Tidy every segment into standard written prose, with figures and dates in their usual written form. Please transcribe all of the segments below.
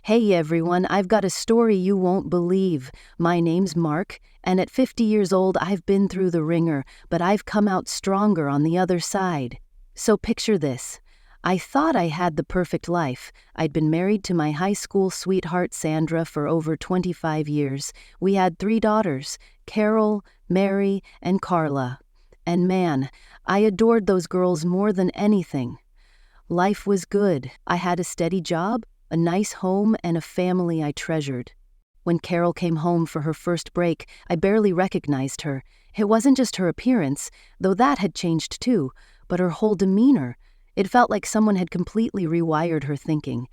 Hey everyone, I've got a story you won't believe. My name's Mark, and at 50 years old I've been through the ringer, but I've come out stronger on the other side. So picture this. I thought I had the perfect life. I'd been married to my high school sweetheart Sandra for over 25 years. We had 3 daughters, Carol, Mary, and Carla. And man, I adored those girls more than anything. Life was good. I had a steady job, a nice home, and a family I treasured. When Carol came home for her first break, I barely recognized her. It wasn't just her appearance, though that had changed too, but her whole demeanor. It felt like someone had completely rewired her thinking.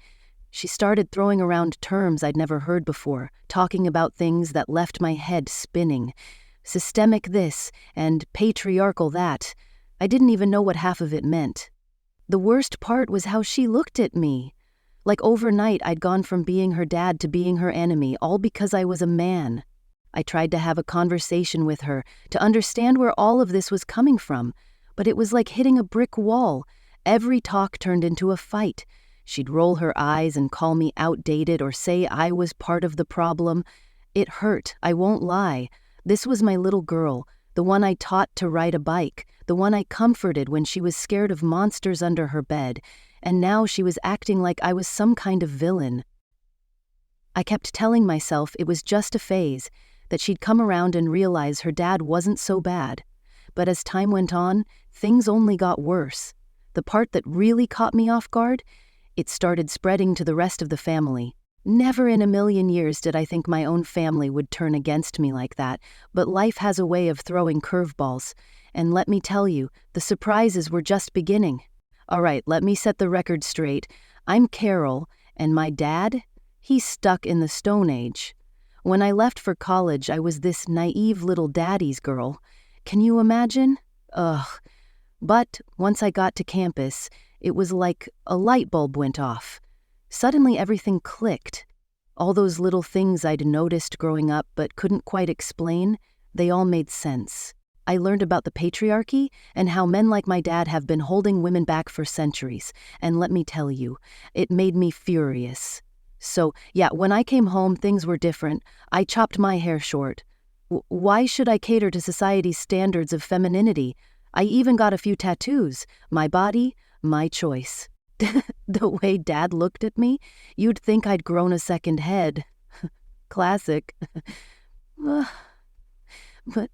She started throwing around terms I'd never heard before, talking about things that left my head spinning. Systemic this and patriarchal that. I didn't even know what half of it meant. The worst part was how she looked at me. Like overnight, I'd gone from being her dad to being her enemy, all because I was a man. I tried to have a conversation with her, to understand where all of this was coming from, but it was like hitting a brick wall. Every talk turned into a fight. She'd roll her eyes and call me outdated or say I was part of the problem. It hurt, I won't lie. This was my little girl, the one I taught to ride a bike, the one I comforted when she was scared of monsters under her bed, and now she was acting like I was some kind of villain. I kept telling myself it was just a phase, that she'd come around and realize her dad wasn't so bad. But as time went on, things only got worse. The part that really caught me off guard? It started spreading to the rest of the family. Never in a million years did I think my own family would turn against me like that, but life has a way of throwing curveballs. And let me tell you, the surprises were just beginning. All right, let me set the record straight. I'm Carol, and my dad? He's stuck in the Stone Age. When I left for college, I was this naive little daddy's girl. Can you imagine? Ugh. But once I got to campus, it was like a light bulb went off. Suddenly everything clicked. All those little things I'd noticed growing up but couldn't quite explain, they all made sense. I learned about the patriarchy and how men like my dad have been holding women back for centuries. And let me tell you, it made me furious. So, yeah, when I came home, things were different. I chopped my hair short. Why should I cater to society's standards of femininity? I even got a few tattoos. My body, my choice. The way Dad looked at me, you'd think I'd grown a second head. Classic. But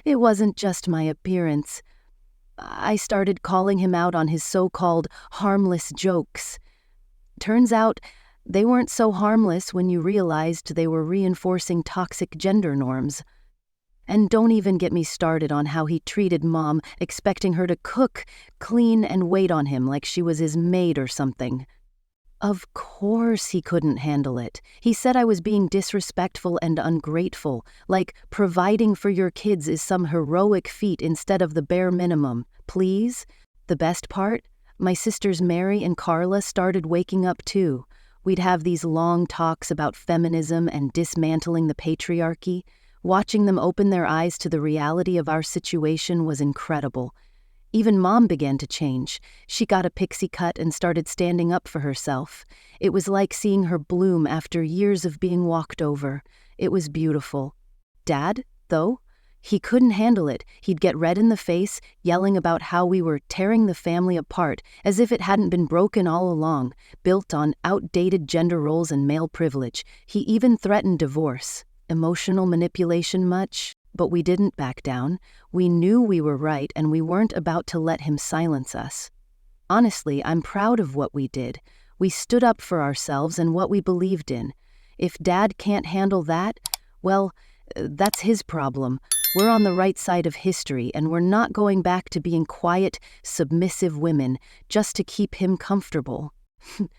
it wasn't just my appearance. I started calling him out on his so-called harmless jokes. Turns out, they weren't so harmless when you realized they were reinforcing toxic gender norms. And don't even get me started on how he treated Mom, expecting her to cook, clean, and wait on him like she was his maid or something. Of course he couldn't handle it. He said I was being disrespectful and ungrateful, like providing for your kids is some heroic feat instead of the bare minimum. Please? The best part? My sisters Mary and Carla started waking up too. We'd have these long talks about feminism and dismantling the patriarchy. Watching them open their eyes to the reality of our situation was incredible. Even Mom began to change. She got a pixie cut and started standing up for herself. It was like seeing her bloom after years of being walked over. It was beautiful. Dad, though? He couldn't handle it. He'd get red in the face, yelling about how we were tearing the family apart, as if it hadn't been broken all along, built on outdated gender roles and male privilege. He even threatened divorce. Emotional manipulation much? But we didn't back down. We knew we were right, and we weren't about to let him silence us. Honestly, I'm proud of what we did. We stood up for ourselves and what we believed in. If Dad can't handle that, well, that's his problem. We're on the right side of history, and we're not going back to being quiet, submissive women just to keep him comfortable.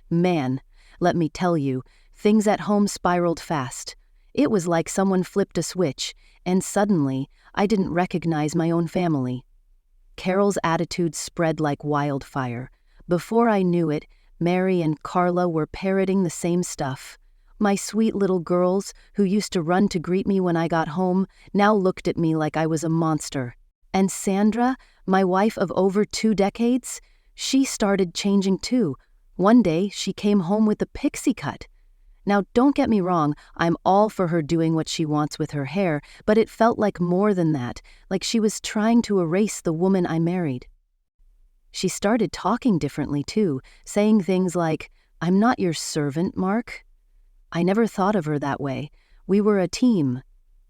Man, let me tell you, things at home spiraled fast. It was like someone flipped a switch, and suddenly, I didn't recognize my own family. Carol's attitude spread like wildfire. Before I knew it, Mary and Carla were parroting the same stuff. My sweet little girls, who used to run to greet me when I got home, now looked at me like I was a monster. And Sandra, my wife of over 2 decades, she started changing too. One day, she came home with a pixie cut. Now, don't get me wrong, I'm all for her doing what she wants with her hair, but it felt like more than that, like she was trying to erase the woman I married. She started talking differently too, saying things like, "I'm not your servant, Mark." I never thought of her that way. We were a team,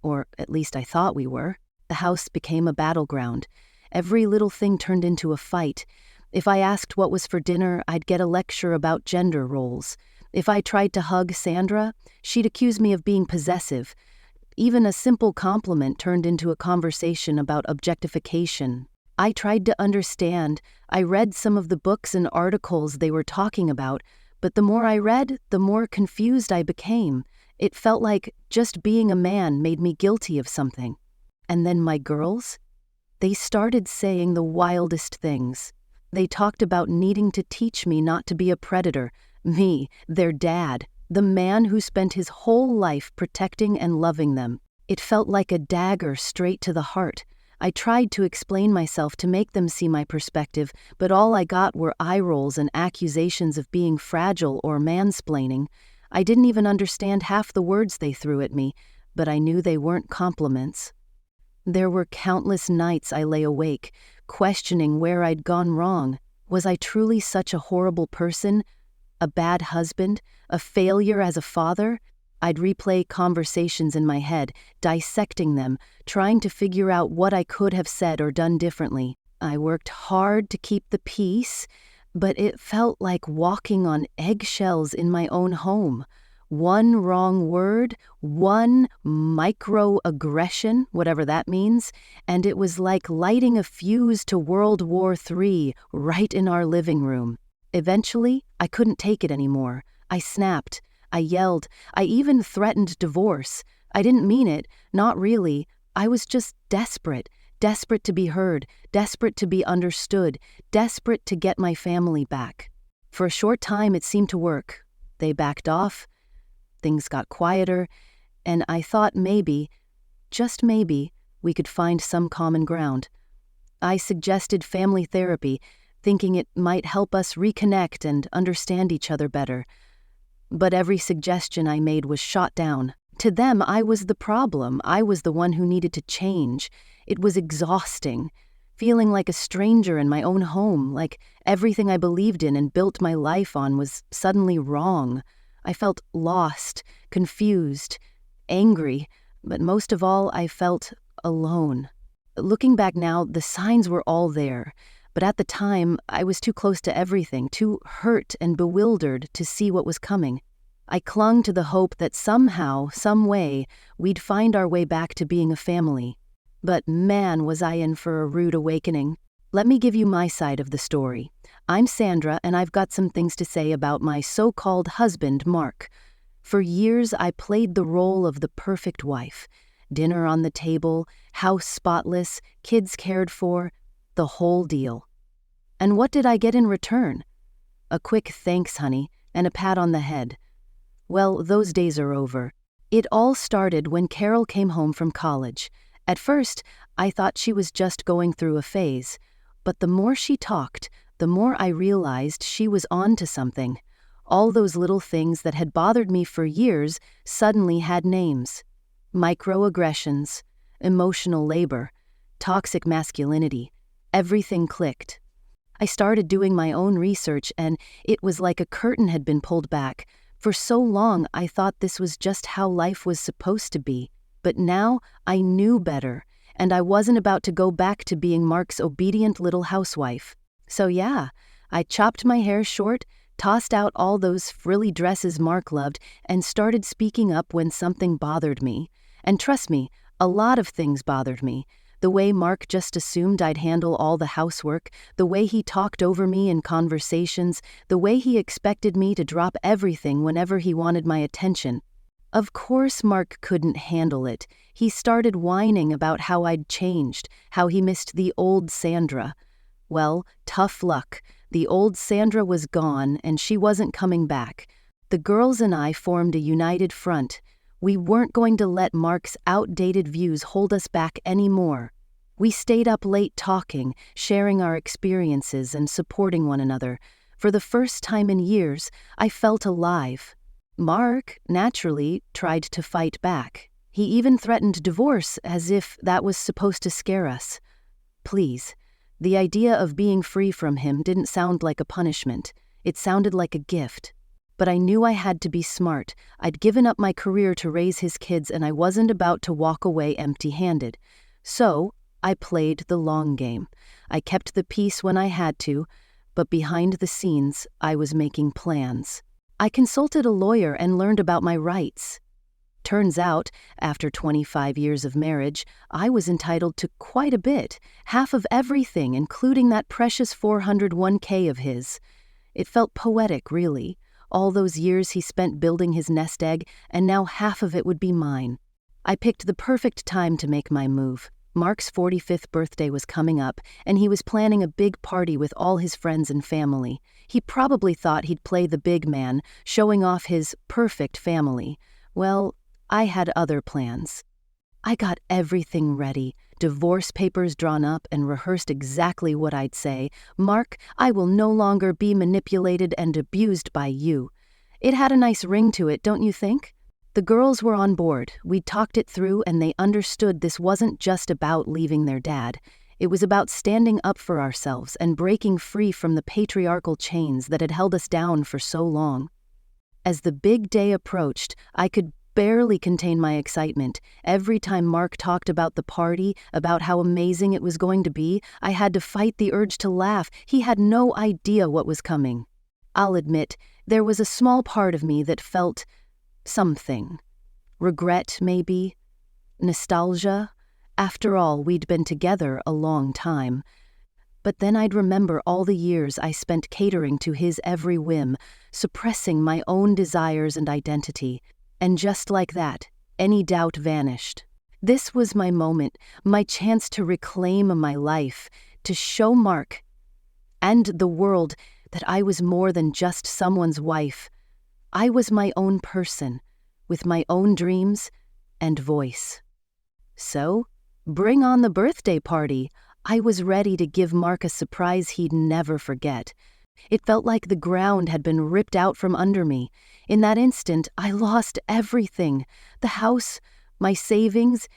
or at least I thought we were. The house became a battleground. Every little thing turned into a fight. If I asked what was for dinner, I'd get a lecture about gender roles. If I tried to hug Sandra, she'd accuse me of being possessive. Even a simple compliment turned into a conversation about objectification. I tried to understand. I read some of the books and articles they were talking about, but the more I read, the more confused I became. It felt like just being a man made me guilty of something. And then my girls? They started saying the wildest things. They talked about needing to teach me not to be a predator. Me, their dad, the man who spent his whole life protecting and loving them. It felt like a dagger straight to the heart. I tried to explain myself to make them see my perspective, but all I got were eye rolls and accusations of being fragile or mansplaining. I didn't even understand half the words they threw at me, but I knew they weren't compliments. There were countless nights I lay awake, questioning where I'd gone wrong. Was I truly such a horrible person? A bad husband? A failure as a father? I'd replay conversations in my head, dissecting them, trying to figure out what I could have said or done differently. I worked hard to keep the peace, but it felt like walking on eggshells in my own home. One wrong word, one microaggression, whatever that means, and it was like lighting a fuse to World War III right in our living room. Eventually, I couldn't take it anymore. I snapped. I yelled. I even threatened divorce. I didn't mean it, not really. I was just desperate to be heard, desperate to be understood, desperate to get my family back. For a short time, it seemed to work. They backed off. Things got quieter, and I thought maybe, just maybe, we could find some common ground. I suggested family therapy, thinking it might help us reconnect and understand each other better. But every suggestion I made was shot down. To them, I was the problem. I was the one who needed to change. It was exhausting, feeling like a stranger in my own home, like everything I believed in and built my life on was suddenly wrong. I felt lost, confused, angry, but most of all, I felt alone. Looking back now, the signs were all there, but at the time, I was too close to everything, too hurt and bewildered to see what was coming. I clung to the hope that somehow, some way, we'd find our way back to being a family. But man, was I in for a rude awakening. Let me give you my side of the story. I'm Sandra, and I've got some things to say about my so-called husband, Mark. For years, I played the role of the perfect wife. Dinner on the table, house spotless, kids cared for, the whole deal. And what did I get in return? A quick thanks, honey, and a pat on the head. Well, those days are over. It all started when Carol came home from college. At first, I thought she was just going through a phase. But the more she talked, the more I realized she was on to something. All those little things that had bothered me for years suddenly had names. Microaggressions, emotional labor, toxic masculinity. Everything clicked. I started doing my own research, and it was like a curtain had been pulled back. For so long, I thought this was just how life was supposed to be. But now, I knew better, and I wasn't about to go back to being Mark's obedient little housewife. So yeah, I chopped my hair short, tossed out all those frilly dresses Mark loved, and started speaking up when something bothered me. And trust me, a lot of things bothered me. The way Mark just assumed I'd handle all the housework, the way he talked over me in conversations, the way he expected me to drop everything whenever he wanted my attention. Of course Mark couldn't handle it. He started whining about how I'd changed, how he missed the old Sandra. Well, tough luck. The old Sandra was gone, and she wasn't coming back. The girls and I formed a united front. We weren't going to let Mark's outdated views hold us back anymore. We stayed up late talking, sharing our experiences and supporting one another. For the first time in years, I felt alive. Mark, naturally, tried to fight back. He even threatened divorce as if that was supposed to scare us. Please, the idea of being free from him didn't sound like a punishment. It sounded like a gift. But I knew I had to be smart. I'd given up my career to raise his kids, and I wasn't about to walk away empty-handed. So, I played the long game. I kept the peace when I had to, but behind the scenes, I was making plans. I consulted a lawyer and learned about my rights. Turns out, after 25 years of marriage, I was entitled to quite a bit, half of everything, including that precious 401k of his. It felt poetic, really. All those years he spent building his nest egg, and now half of it would be mine. I picked the perfect time to make my move. Mark's 45th birthday was coming up, and he was planning a big party with all his friends and family. He probably thought he'd play the big man, showing off his perfect family. Well, I had other plans. I got everything ready, divorce papers drawn up, and rehearsed exactly what I'd say. Mark, I will no longer be manipulated and abused by you. It had a nice ring to it, don't you think? The girls were on board. We'd talked it through, and they understood this wasn't just about leaving their dad. It was about standing up for ourselves and breaking free from the patriarchal chains that had held us down for so long. As the big day approached, I could barely contain my excitement. Every time Mark talked about the party, about how amazing it was going to be, I had to fight the urge to laugh. He had no idea what was coming. I'll admit, there was a small part of me that felt something. Regret, maybe? Nostalgia? After all, we'd been together a long time. But then I'd remember all the years I spent catering to his every whim, suppressing my own desires and identity. And just like that, any doubt vanished. This was my moment, my chance to reclaim my life, to show Mark and the world that I was more than just someone's wife. I was my own person, with my own dreams and voice. So, bring on the birthday party. I was ready to give Mark a surprise he'd never forget. It felt like the ground had been ripped out from under me. In that instant, I lost everything. The house, my savings,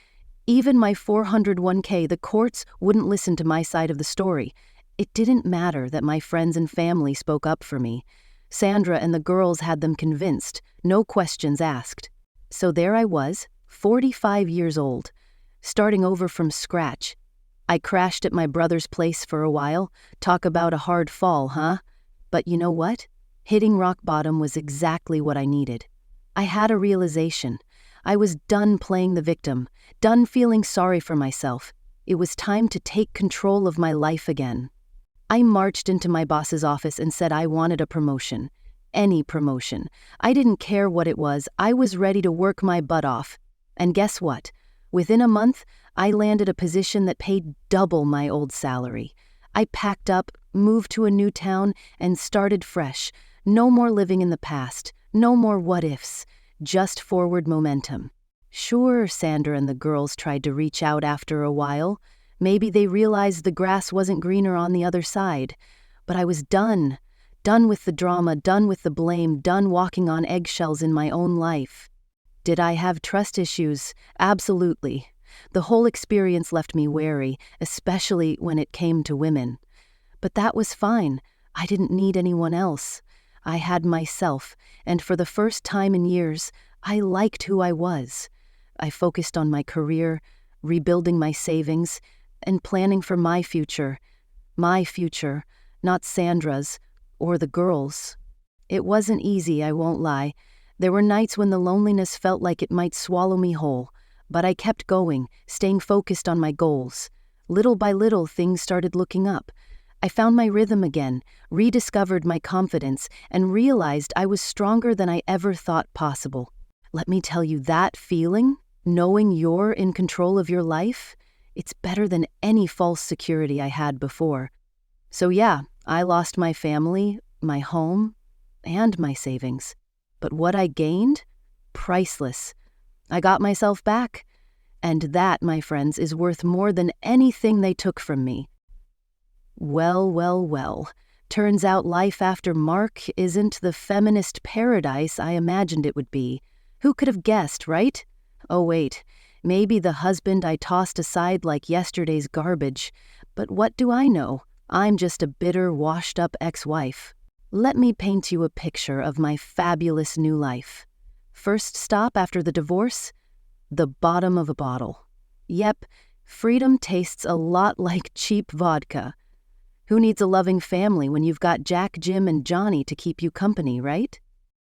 even my 401k. The courts wouldn't listen to my side of the story. It didn't matter that my friends and family spoke up for me. Sandra and the girls had them convinced, no questions asked. So there I was, 45 years old, starting over from scratch. I crashed at my brother's place for a while. Talk about a hard fall, huh? But you know what? Hitting rock bottom was exactly what I needed. I had a realization. I was done playing the victim, done feeling sorry for myself. It was time to take control of my life again. I marched into my boss's office and said I wanted a promotion. Any promotion. I didn't care what it was. I was ready to work my butt off. And guess what? Within a month, I landed a position that paid double my old salary. I packed up, moved to a new town, and started fresh. No more living in the past. No more what-ifs. Just forward momentum. Sure, Sandra and the girls tried to reach out after a while. Maybe they realized the grass wasn't greener on the other side. But I was done. Done with the drama, done with the blame, done walking on eggshells in my own life. Did I have trust issues? Absolutely. The whole experience left me wary, especially when it came to women. But that was fine. I didn't need anyone else. I had myself, and for the first time in years, I liked who I was. I focused on my career, rebuilding my savings, and planning for my future. My future, not Sandra's, or the girls'. It wasn't easy, I won't lie. There were nights when the loneliness felt like it might swallow me whole. But I kept going, staying focused on my goals. Little by little, things started looking up. I found my rhythm again, rediscovered my confidence, and realized I was stronger than I ever thought possible. Let me tell you, that feeling, knowing you're in control of your life, it's better than any false security I had before. So yeah, I lost my family, my home, and my savings. But what I gained? Priceless. I got myself back. And that, my friends, is worth more than anything they took from me. Well, well, well. Turns out life after Mark isn't the feminist paradise I imagined it would be. Who could have guessed, right? Oh wait, maybe the husband I tossed aside like yesterday's garbage. But what do I know? I'm just a bitter, washed-up ex-wife. Let me paint you a picture of my fabulous new life. First stop after the divorce? The bottom of a bottle. Yep, freedom tastes a lot like cheap vodka. Who needs a loving family when you've got Jack, Jim, and Johnny to keep you company, right?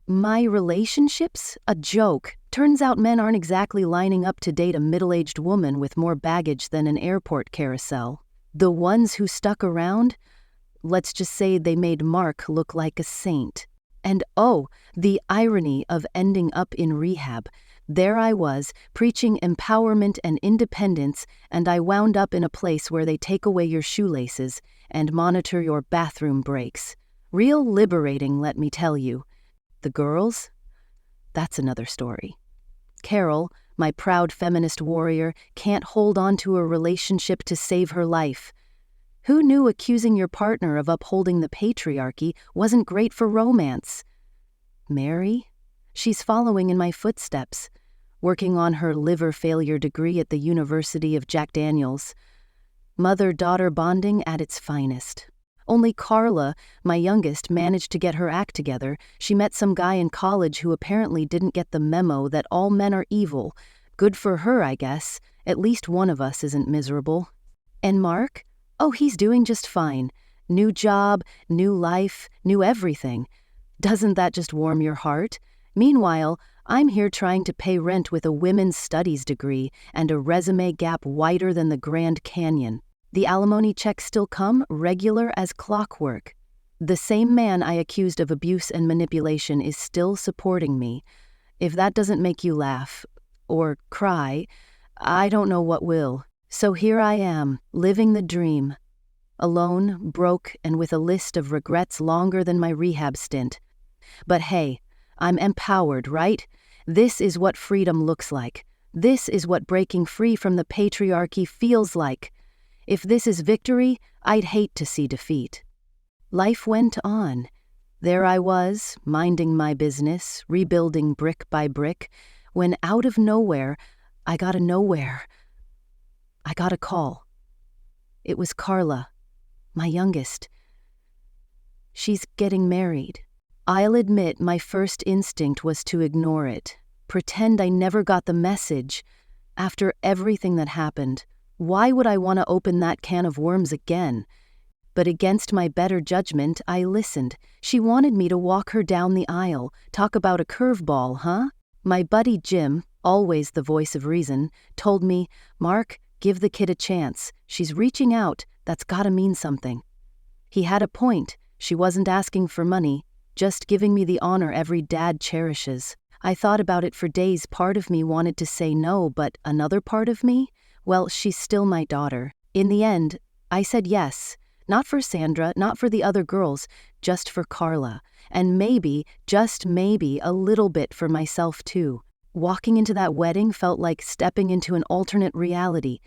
My relationships? A joke. Turns out men aren't exactly lining up to date a middle-aged woman with more baggage than an airport carousel. The ones who stuck around? Let's just say they made Mark look like a saint. And oh, the irony of ending up in rehab. There I was, preaching empowerment and independence, and I wound up in a place where they take away your shoelaces and monitor your bathroom breaks. Real liberating, let me tell you. The girls? That's another story. Carol, my proud feminist warrior, can't hold on to a relationship to save her life. Who knew accusing your partner of upholding the patriarchy wasn't great for romance? Mary? She's following in my footsteps, working on her liver failure degree at the University of Jack Daniels. Mother-daughter bonding at its finest. Only Carla, my youngest, managed to get her act together. She met some guy in college who apparently didn't get the memo that all men are evil. Good for her, I guess. At least one of us isn't miserable. And Mark? Oh, he's doing just fine. New job, new life, new everything. Doesn't that just warm your heart? Meanwhile, I'm here trying to pay rent with a women's studies degree and a resume gap wider than the Grand Canyon. The alimony checks still come, regular as clockwork. The same man I accused of abuse and manipulation is still supporting me. If that doesn't make you laugh, or cry, I don't know what will. So here I am, living the dream. Alone, broke, and with a list of regrets longer than my rehab stint. But hey, I'm empowered, right? This is what freedom looks like. This is what breaking free from the patriarchy feels like. If this is victory, I'd hate to see defeat. Life went on. There I was, minding my business, rebuilding brick by brick, when out of nowhere, I got a call. It was Carla, my youngest. She's getting married. I'll admit my first instinct was to ignore it, pretend I never got the message. After everything that happened, why would I want to open that can of worms again? But against my better judgment, I listened. She wanted me to walk her down the aisle, talk about a curveball, huh? My buddy Jim, always the voice of reason, told me, "Mark, give the kid a chance. She's reaching out. That's gotta mean something." He had a point. She wasn't asking for money, just giving me the honor every dad cherishes. I thought about it for days. Part of me wanted to say no, but another part of me? Well, she's still my daughter. In the end, I said yes. Not for Sandra, not for the other girls, just for Carla. And maybe, just maybe, a little bit for myself too. Walking into that wedding felt like stepping into an alternate reality.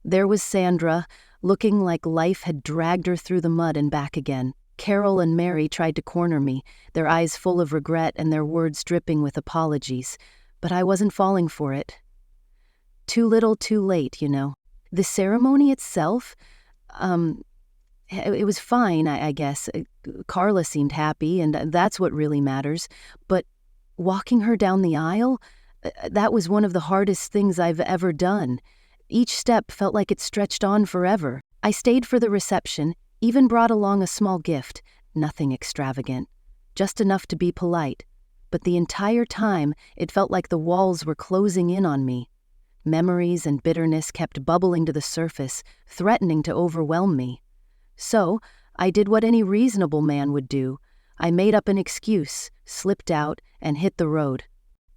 There was Sandra, looking like life had dragged her through the mud and back again. Carol and Mary tried to corner me, their eyes full of regret and their words dripping with apologies. But I wasn't falling for it. Too little, too late, you know. The ceremony itself, it was fine, I guess. Carla seemed happy, and that's what really matters. But walking her down the aisle, that was one of the hardest things I've ever done. Each step felt like it stretched on forever. I stayed for the reception, even brought along a small gift, nothing extravagant, just enough to be polite. But the entire time, it felt like the walls were closing in on me. Memories and bitterness kept bubbling to the surface, threatening to overwhelm me. So, I did what any reasonable man would do. I made up an excuse, slipped out, and hit the road.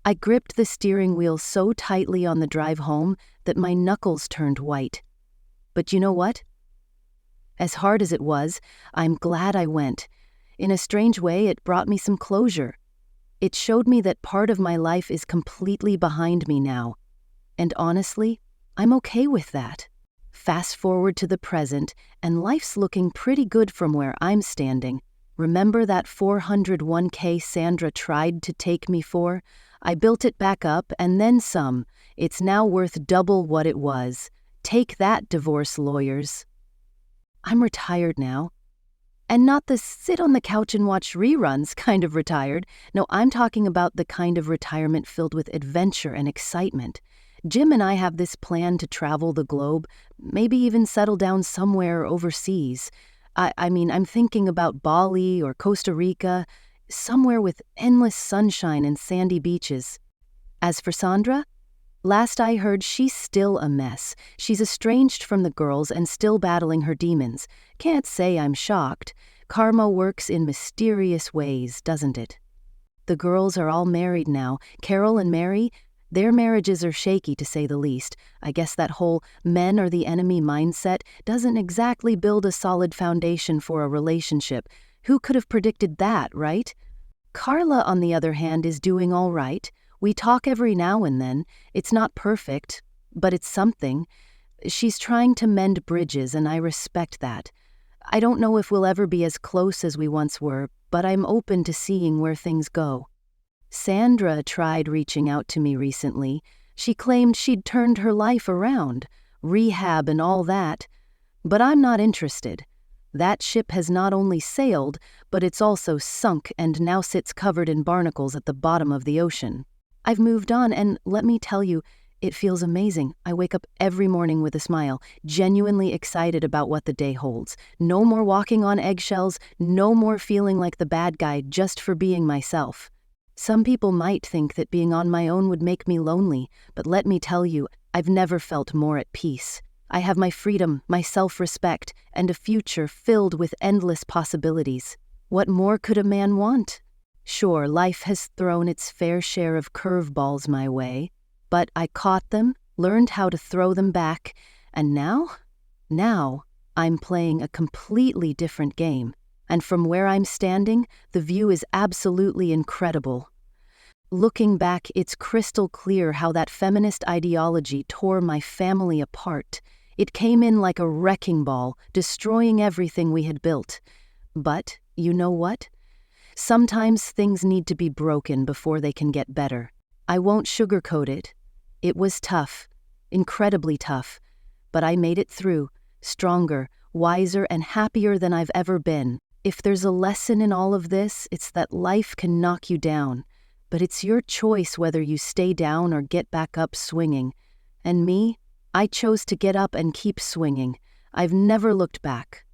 I gripped the steering wheel so tightly on the drive home that my knuckles turned white. But you know what? As hard as it was, I'm glad I went. In a strange way, it brought me some closure. It showed me that part of my life is completely behind me now. And honestly, I'm okay with that. Fast forward to the present, and life's looking pretty good from where I'm standing. Remember that 401k Sandra tried to take me for? I built it back up and then some. It's now worth double what it was. Take that, divorce lawyers. I'm retired now. And not the sit on the couch and watch reruns kind of retired. No, I'm talking about the kind of retirement filled with adventure and excitement. Jim and I have this plan to travel the globe, maybe even settle down somewhere overseas. I'm thinking about Bali or Costa Rica, somewhere with endless sunshine and sandy beaches. As for Sandra, last I heard, she's still a mess. She's estranged from the girls and still battling her demons. Can't say I'm shocked. Karma works in mysterious ways, doesn't it? The girls are all married now. Carol and Mary, their marriages are shaky to say the least. I guess that whole men are the enemy mindset doesn't exactly build a solid foundation for a relationship. Who could have predicted that, right? Carla, on the other hand, is doing all right. We talk every now and then. It's not perfect, but it's something. She's trying to mend bridges, and I respect that. I don't know if we'll ever be as close as we once were, but I'm open to seeing where things go. Sandra tried reaching out to me recently. She claimed she'd turned her life around, rehab and all that. But I'm not interested. That ship has not only sailed, but it's also sunk and now sits covered in barnacles at the bottom of the ocean. I've moved on, and let me tell you, it feels amazing. I wake up every morning with a smile, genuinely excited about what the day holds. No more walking on eggshells, no more feeling like the bad guy just for being myself. Some people might think that being on my own would make me lonely, but let me tell you, I've never felt more at peace. I have my freedom, my self-respect, and a future filled with endless possibilities. What more could a man want? Sure, life has thrown its fair share of curveballs my way, but I caught them, learned how to throw them back, and now I'm playing a completely different game. And from where I'm standing, the view is absolutely incredible. Looking back, it's crystal clear how that feminist ideology tore my family apart. It came in like a wrecking ball, destroying everything we had built. But, you know what? Sometimes things need to be broken before they can get better. I won't sugarcoat it. It was tough, incredibly tough, but I made it through, stronger, wiser, and happier than I've ever been. If there's a lesson in all of this, it's that life can knock you down, but it's your choice whether you stay down or get back up swinging. And me, I chose to get up and keep swinging. I've never looked back.